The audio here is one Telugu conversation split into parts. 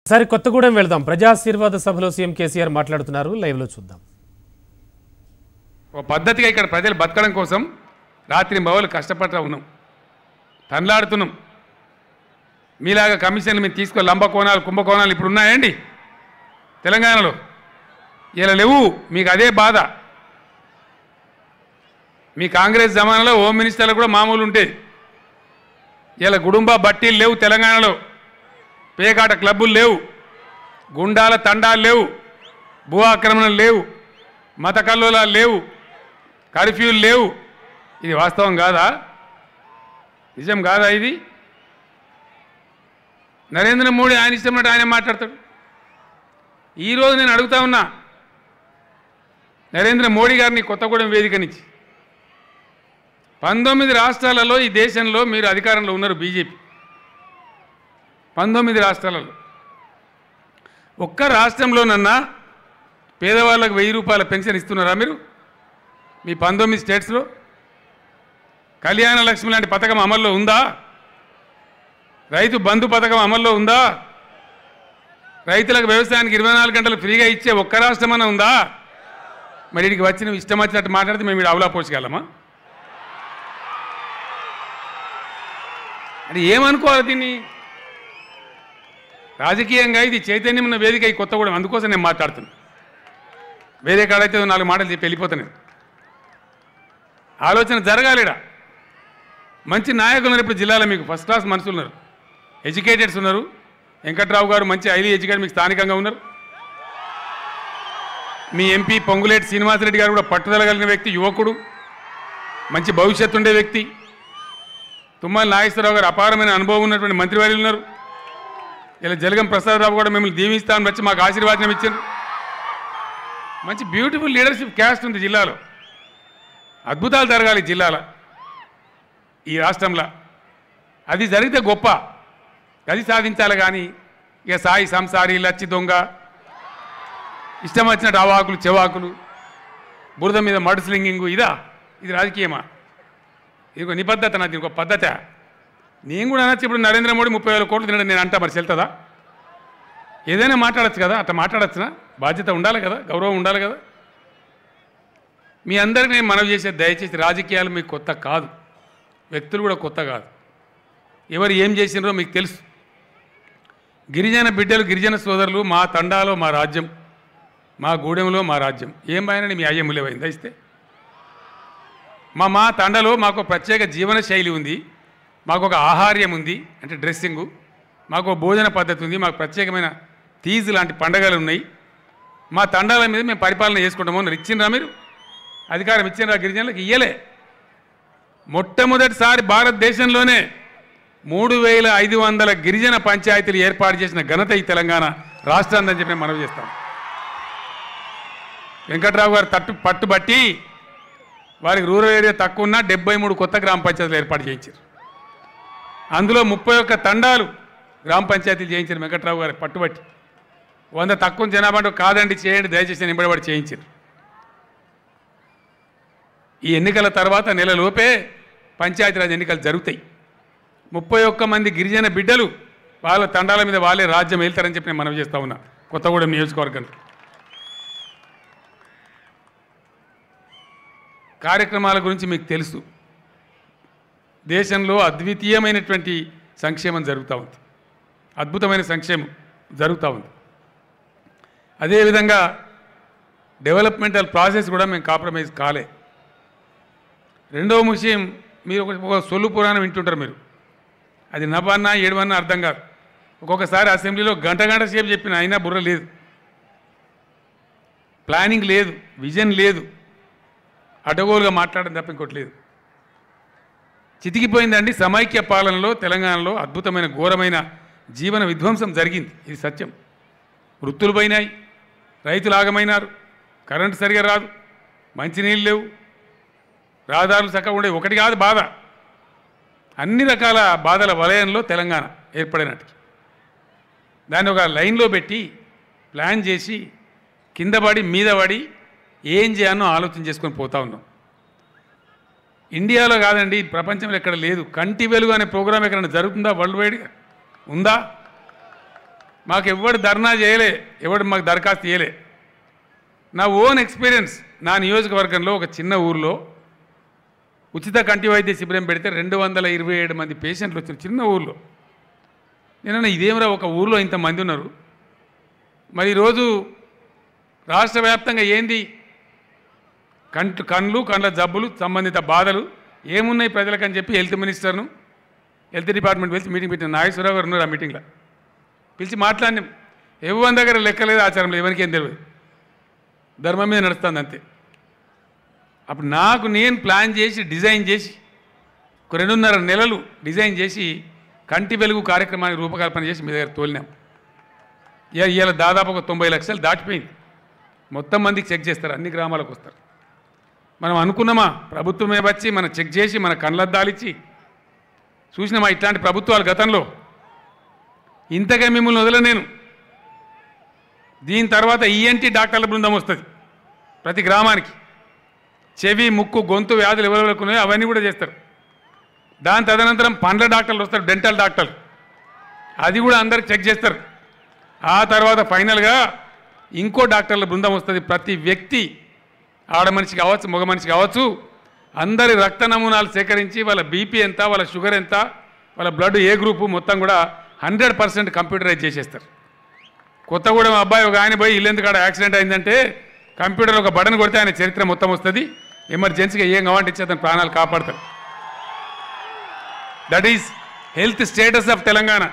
సరే కొత్తగూడెం వెళ్దాం. ప్రజాశీర్వాద సభలో సీఎం కేసీఆర్ మాట్లాడుతున్నారు. లైవ్లో చూద్దాం. ఓ పద్ధతిగా ఇక్కడ ప్రజలు బతకడం కోసం రాత్రి మగవాళ్ళు కష్టపడతా ఉన్నాం, తనలాడుతున్నాం. మీలాగా కమిషన్లు మేము తీసుకో లంబకోణాలు కుంభకోణాలు ఇప్పుడు ఉన్నాయండి తెలంగాణలో? ఇలా లేవు. మీకు అదే బాధ. మీ కాంగ్రెస్ జమానాలో హోమ్ మినిస్టర్లు కూడా మామూలు ఉంటాయి. ఇలా గుడుంబ బట్టీలు లేవు తెలంగాణలో, పేకాట క్లబ్బులు లేవు, గుండాల తండాలు లేవు, భూ ఆక్రమణలు లేవు, మత కల్లోలాలు లేవు, కర్ఫ్యూలు లేవు. ఇది వాస్తవం కాదా? నిజం కాదా ఇది? నరేంద్ర మోడీ ఆయన ఇష్టమైనట్టు ఆయన మాట్లాడతాడు. ఈరోజు నేను అడుగుతా ఉన్నా నరేంద్ర మోడీ గారిని కొత్తగూడెం వేదిక నుంచి, 19 రాష్ట్రాలలో ఈ దేశంలో మీరు అధికారంలో ఉన్నారు బీజేపీ. 19 రాష్ట్రాలలో ఒక్క రాష్ట్రంలోనన్నా పేదవాళ్ళకు 1000 రూపాయల పెన్షన్ ఇస్తున్నారా మీరు? మీ 19 స్టేట్స్లో కళ్యాణ లక్ష్మి లాంటి పథకం అమల్లో ఉందా? రైతు బంధు పథకం అమల్లో ఉందా? రైతులకు వ్యవసాయానికి 24 గంటలు ఫ్రీగా ఇచ్చే ఒక్క రాష్ట్రమన్నా ఉందా? మరి ఇక్కడికి వచ్చిన ఇష్టం వచ్చినట్టు మాట్లాడితే మేము ఇక్కడ అవలా పోసుకోగలమా? అది ఏమనుకోవాలి దీన్ని? రాజకీయంగా ఇది చైతన్యం ఉన్న వేదిక ఈ కొత్తగూడెం, అందుకోసం నేను మాట్లాడుతున్నాను. వేరే కాడైతే 4 మాటలు చెప్పి వెళ్ళిపోతాను. ఆలోచన జరగాలిడా. మంచి నాయకులు ఉన్నారు ఇప్పుడు జిల్లాలో, మీకు ఫస్ట్ క్లాస్ మనుషులు ఉన్నారు, ఎడ్యుకేటెడ్స్ ఉన్నారు. వెంకట్రావు గారు మంచి హైలీ ఎడ్యుకేటెడ్, మీకు స్థానికంగా ఉన్నారు. మీ ఎంపీ పొంగులేటి శ్రీనివాసరెడ్డి గారు కూడా పట్టుదల కలిగిన వ్యక్తి, యువకుడు, మంచి భవిష్యత్తు ఉండే వ్యక్తి. తుమ్మల నాగేశ్వరరావు గారు అపారమైన అనుభవం ఉన్నటువంటి మంత్రివర్యులు ఉన్నారు. ఇలా జలగం ప్రసాదరావు కూడా మిమ్మల్ని దీవిస్తామని వచ్చి మాకు ఆశీర్వాదం ఇచ్చారు. మంచి బ్యూటిఫుల్ లీడర్షిప్ క్యాస్ట్ ఉంది జిల్లాలో. అద్భుతాలు జరగాలి జిల్లాలో, ఈ రాష్ట్రంలో. అది జరిగితే గొప్ప, అది సాధించాలి. కానీ ఇక సాయి సంసారి, లచ్చి దొంగ, ఇష్టం వచ్చినట్టు అవాకులు చెవాకులు, బురద మీద మడు స్లింగింగు, ఇదా? ఇది రాజకీయమా? ఇది ఒక నిబద్ధత, నాది ఒక పద్ధత. నేను కూడా అనొచ్చు. ఇప్పుడు నరేంద్ర మోడీ 30,000 కోట్లు తినడం నేను అంటా, మరి చెల్తుందా? ఏదైనా మాట్లాడచ్చు కదా, అట్లా మాట్లాడచ్చునా? బాధ్యత ఉండాలి కదా, గౌరవం ఉండాలి కదా. మీ అందరికీ నేను మనవి చేసే, దయచేసి రాజకీయాలు మీకు కొత్త కాదు, వ్యక్తులు కూడా కొత్త కాదు. ఎవరు ఏం చేసినారో మీకు తెలుసు. గిరిజన బిడ్డలు, గిరిజన సోదరులు, మా తండాలో మా రాజ్యం, మా గూడెంలో మా రాజ్యం. ఏం బాయనని మీ అయ్యమ్మ లేవైందా ఇస్తే? మా తండలో మాకు ప్రత్యేక జీవన శైలి ఉంది, మాకు ఒక ఆహార్యం ఉంది, అంటే డ్రెస్సింగు, మాకు భోజన పద్ధతి ఉంది, మాకు ప్రత్యేకమైన తీజు లాంటి పండగలు ఉన్నాయి. మా తండాల మీద మేము పరిపాలన చేసుకుంటామో ఇచ్చిండ్రా? మీరు అధికారం ఇచ్చిండ్రా గిరిజనులకు? ఇయ్యలే. మొట్టమొదటిసారి భారతదేశంలోనే 3,500 గిరిజన పంచాయతీలు ఏర్పాటు చేసిన ఘనత ఈ తెలంగాణ రాష్ట్రాన్ని చెప్పి మనవి చేస్తాం. వెంకట్రావు గారు పట్టుబట్టి వారికి రూరల్ ఏరియా తక్కువ ఉన్నా 73 కొత్త గ్రామ పంచాయతీలు ఏర్పాటు చేయించారు. అందులో 31 తండాలు గ్రామ పంచాయతీలు చేయించారు వెంకట్రావు గారు పట్టుబట్టి. 100 తక్కువ జనాభా అంటే కాదండి, చేయండి దయచేసి నింబడబడి చేయించారు. ఈ ఎన్నికల తర్వాత నెలలోపే పంచాయతీరాజ్ ఎన్నికలు జరుగుతాయి. 31 మంది గిరిజన బిడ్డలు వాళ్ళ తండాల మీద వాళ్ళే రాజ్యం వెళ్తారని చెప్పి నేను మనవి చేస్తా ఉన్నా కొత్తగూడెం నియోజకవర్గంలో. కార్యక్రమాల గురించి మీకు తెలుసు. దేశంలో అద్వితీయమైనటువంటి సంక్షేమం జరుగుతూ ఉంది, అద్భుతమైన సంక్షేమం జరుగుతూ ఉంది. అదేవిధంగా డెవలప్మెంటల్ ప్రాసెస్ కూడా మేము కాంప్రమైజ్ కాలే. రెండవ విషయం, మీరు ఒక సొల్లు పురాణం వింటుంటారు మీరు, అది నవ్వన్నా ఏడవన్నా అర్థం కాదు. ఒక్కొక్కసారి అసెంబ్లీలో గంట సేపు చెప్పిన అయినా బుర్ర లేదు, ప్లానింగ్ లేదు, విజన్ లేదు, అడ్డగోలుగా మాట్లాడడం తప్ప ఇంకోటి లేదు. చితికిపోయిందండి సమైక్య పాలనలో. తెలంగాణలో అద్భుతమైన ఘోరమైన జీవన విధ్వంసం జరిగింది, ఇది సత్యం. వృత్తులు పోయినాయి, రైతులు ఆగమైనారు, కరెంటు సరిగా రాదు, మంచినీళ్ళు లేవు, రహదారులు చక్కగా ఉండే. ఒకటి కాదు బాధ, అన్ని రకాల బాధల వలయంలో తెలంగాణ ఏర్పడినట్టు. దాన్ని ఒక లైన్లో పెట్టి ప్లాన్ చేసి కింద పడి మీద పడి ఏం చేయాలో ఆలోచన చేసుకొని పోతా ఉన్నాం. ఇండియాలో కాదండి, ప్రపంచంలో ఎక్కడ లేదు. కంటి వెలుగు అనే ప్రోగ్రాం ఎక్కడైనా జరుగుతుందా? వరల్డ్ వైడ్గా ఉందా? మాకు ఎవడు ధర్నా చేయలే, ఎవడు మాకు దరఖాస్తు చేయలే. నా ఓన్ ఎక్స్పీరియన్స్, నా నియోజకవర్గంలో ఒక చిన్న ఊర్లో ఉచిత కంటి వైద్య శిబిరం పెడితే 227 మంది పేషెంట్లు వచ్చిన చిన్న ఊర్లో. నేను ఇదేమరా ఒక ఊర్లో ఇంతమంది ఉన్నారు, మరి ఈరోజు రాష్ట్ర వ్యాప్తంగా ఏంది కండ్ల జబ్బులు సంబంధిత బాధలు ఏమున్నాయి ప్రజలకని చెప్పి హెల్త్ మినిస్టర్ను హెల్త్ డిపార్ట్మెంట్ పిలిచి మీటింగ్ పెట్టిన నాగేశ్వరరావు గారు ఉన్నారు. ఆ మీటింగ్లో పిలిచి మాట్లాడినాం. ఎవరి దగ్గర లెక్కలేదు, ఆచారం లేదు, ఎవరికి ఏం తెలియదు, ధర్మం మీద నడుస్తుంది అంతే. అప్పుడు నాకు నేను ప్లాన్ చేసి డిజైన్ చేసి ఒక 2.5 నెలలు డిజైన్ చేసి కంటి వెలుగు కార్యక్రమానికి రూపకల్పన చేసి మీ దగ్గర తోలినాం. ఇవాళ దాదాపు ఒక 90 లక్షలు దాటిపోయింది. మొత్తం మందికి చెక్ చేస్తారు, అన్ని గ్రామాలకు వస్తారు. మనం అనుకున్నామా ప్రభుత్వమే వచ్చి మనం చెక్ చేసి మన కళ్ళద్దాలిచ్చి చూసినామా ఇట్లాంటి ప్రభుత్వాలు గతంలో? ఇంతగా మిమ్మల్ని వదల నేను. దీని తర్వాత ఈఎన్టీ డాక్టర్ల బృందం వస్తుంది ప్రతి గ్రామానికి. చెవి ముక్కు గొంతు వ్యాధులు ఎవరెవరికి ఉన్నాయో అవన్నీ కూడా చేస్తారు. దాని తదనంతరం పండ్ల డాక్టర్లు వస్తారు, డెంటల్ డాక్టర్లు, అది కూడా అందరికి చెక్ చేస్తారు. ఆ తర్వాత ఫైనల్గా ఇంకో డాక్టర్ల బృందం వస్తుంది. ప్రతి వ్యక్తి, ఆడ మనిషి కావచ్చు మగ మనిషి కావచ్చు, అందరి రక్త నమూనాలు సేకరించి వాళ్ళ బీపీ ఎంత, వాళ్ళ షుగర్ ఎంత, వాళ్ళ బ్లడ్ ఏ గ్రూపు మొత్తం కూడా 100% కంప్యూటరైజ్ చేసేస్తారు. కొత్తగూడెం అబ్బాయి ఒక ఆయన పోయి ఇల్లెందుకు కాడ యాక్సిడెంట్ అయిందంటే కంప్యూటర్ ఒక బటన్ కొడితే ఆయన చరిత్ర మొత్తం వస్తుంది. ఎమర్జెన్సీగా ఏం కావాలంటే ఇచ్చి అతని ప్రాణాలు కాపాడతారు. That is health status of Telangana,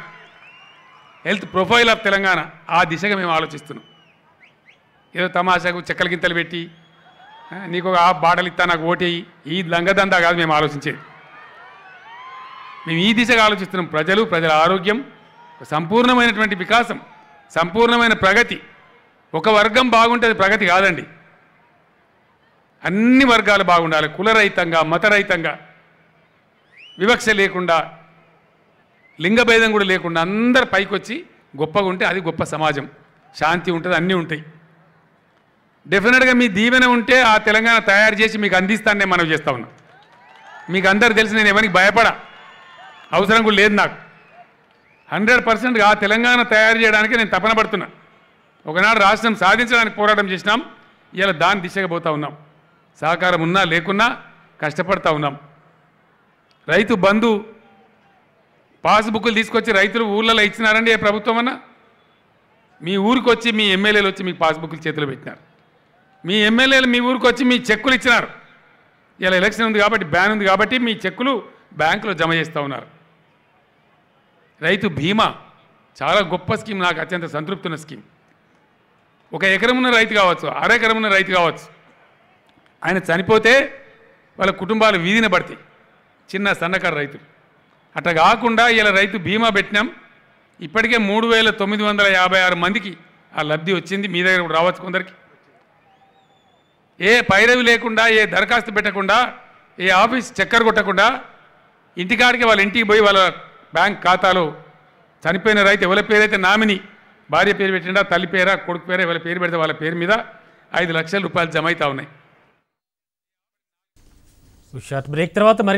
health profile of Telangana. ఆ దిశగా మేము ఆలోచిస్తున్నాం. ఏదో తమాషాకు చెక్కల గింతలు పెట్టి నీకు ఒక బాటలు ఇస్తా నాకు ఓటి, ఈ లంగదందా కాదు మేము ఆలోచించేది. మేము ఈ దిశగా ఆలోచిస్తున్నాం. ప్రజల ఆరోగ్యం, సంపూర్ణమైనటువంటి వికాసం, సంపూర్ణమైన ప్రగతి. ఒక వర్గం బాగుంటుంది ప్రగతి కాదండి, అన్ని వర్గాలు బాగుండాలి. కులరహితంగా, మతరహితంగా, వివక్ష లేకుండా, లింగభేదం కూడా లేకుండా అందరు పైకి వచ్చి గొప్పగా ఉంటే అది గొప్ప సమాజం. శాంతి ఉంటుంది, అన్నీ ఉంటాయి. డెఫినెట్గా మీ దీవెన ఉంటే ఆ తెలంగాణ తయారు చేసి మీకు అందిస్తానే మనం చేస్తూ ఉన్నాం. మీకు అందరు తెలిసి నేను ఎవరికి భయపడా, అవసరం కూడా లేదు నాకు. 100% ఆ తెలంగాణ తయారు చేయడానికి నేను తపన పడుతున్నా. ఒకనాడు రాష్ట్రం సాధించడానికి పోరాటం చేసినాం, ఇలా దాని దిశగా పోతూ ఉన్నాం. సహకారం ఉన్నా లేకున్నా కష్టపడుతూ ఉన్నాం. రైతు బంధు పాస్బుక్లు తీసుకొచ్చి రైతులు ఊళ్ళలో ఇచ్చినారండి ఏ ప్రభుత్వం అన్నా? మీ ఊరికి వచ్చి మీ ఎమ్మెల్యేలు వచ్చి మీకు పాస్బుక్లు చేతిలో పెట్టినారు. మీ ఎమ్మెల్యేలు మీ ఊరికి వచ్చి మీ చెక్కులు ఇచ్చినారు. ఇలా ఎలక్షన్ ఉంది కాబట్టి, బ్యాన్ ఉంది కాబట్టి మీ చెక్కులు బ్యాంకులో జమ చేస్తూ ఉన్నారు. రైతు బీమా చాలా గొప్ప స్కీమ్, నాకు అత్యంత సంతృప్తి ఉన్న స్కీమ్. 1 ఎకరం ఉన్న రైతు కావచ్చు, 1/2 ఎకరం ఉన్న రైతు కావచ్చు, ఆయన చనిపోతే వాళ్ళ కుటుంబాలు వీధిన పడతాయి, చిన్న సన్నకారు రైతులు. అట్లా కాకుండా ఇలా రైతు బీమా పెట్టినాం. ఇప్పటికే 3,956 మందికి ఆ లబ్ధి వచ్చింది. మీ దగ్గర కూడా రావచ్చు కొందరికి. ఏ పైరవి లేకుండా, ఏ దరఖాస్తు పెట్టకుండా, ఏ ఆఫీస్ చక్కర కొట్టకుండా ఇంటికాడికి వాళ్ళ ఇంటికి పోయి వాళ్ళ బ్యాంక్ ఖాతాలో చనిపోయిన రైతు ఎవరి పేరైతే నామిని, భార్య పేరు పెట్టిండా, తల్లి పేరా, కొడుకు పేరా, ఎవరి పేరు పెడితే వాళ్ళ పేరు మీద 5 లక్షల రూపాయలు జమ అవుతా ఉన్నాయి. షార్ట్ బ్రేక్ తర్వాత మరి